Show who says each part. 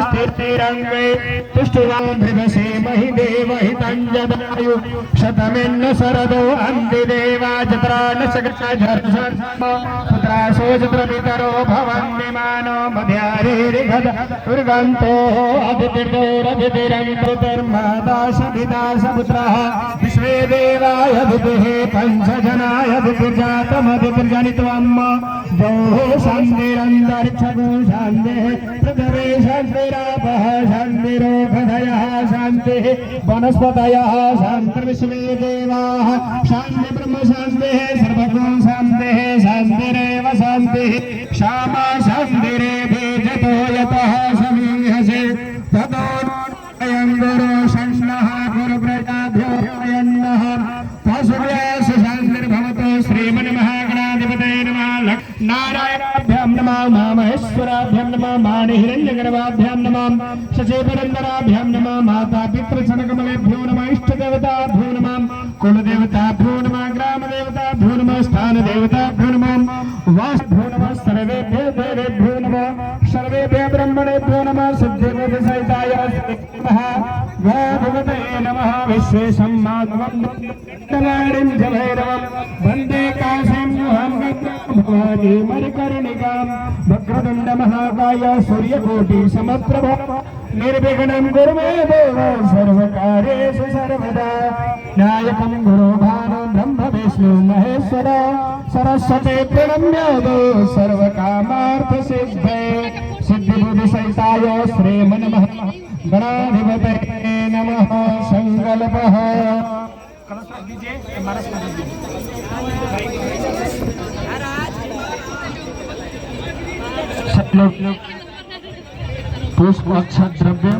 Speaker 1: स्थितिरङ्गे तुष्टुवान्ध्रिवसे महि देवहितञ्जदायु शतमिन्न शरदो अन्तिदेवा जत्रा न पुत्राशो जत्रपितरो भवन्निमानो मध्यारेरिघद दुर्गन्तो अदितिर्मादाशभिदाशपुत्रः विश्वे देवाय दितिः पञ्चजनाय दितिर्जातमदितिर्जनित्वम् द्वौः शान्तिरन्तरिक्षगो शान्तिः पृथिवी शान्तिरापः शान्तिरोषधयः शान्तिः वनस्पतयः शान्तिर्विश्वे देवाः शान्ति ब्रह्म शान्तिः सर्वगुण शान्तिः शान्तिरेव शान्तिः क्षमा शान्तिरेभिजतो यतः समीहसे ततो अयं गुरो षण्णः गुरुप्रजाभ्यो अयन्नः पशुभ्यास शान्तिर्भवतो श्रीमन्महागणाधिपतये नमः नारायणाभ्यां नमः महेश्वराभ्यां नमः माणिहिरण्यगर्भाभ्यां नमः शशिपुरन्दराभ्यां नमः माता पितृचरणकमलेभ्यो नमः इष्टदेवताभ्यो नमः कुलदेवताभ्यो नमः ग्रामदेवताभ्यो नमः स्थानदेवताभ्यो नमः वासभ्यो नमः सर्वेभ्यो देवेभ्यो नमः सर्वेभ्यो ब्रह्मणेभ्यो नमः सिद्धिबुद्धिसहिताय नमः भगवते नमः विश्वेशम्माधवं नमामिं जभैरवं वन्दे काशीं युहं भवानी मणिकर्णिकां वक्रतुण्ड महाकाय सूर्यकोटि समप्रभ निर्विघ्नं कुरु मे देव सर्वकार्येषु सर्वदा नायकं गुरो भानु ब्रह्म विष्णु महेश्वर सरस्वती प्रणम्यो सर्वकामार्थसिद्धये सिद्धिबुद्धिसहिताय श्रीमन्महागणाधिपतये नमः संकल्पः पुष्प अक्षत द्रव्य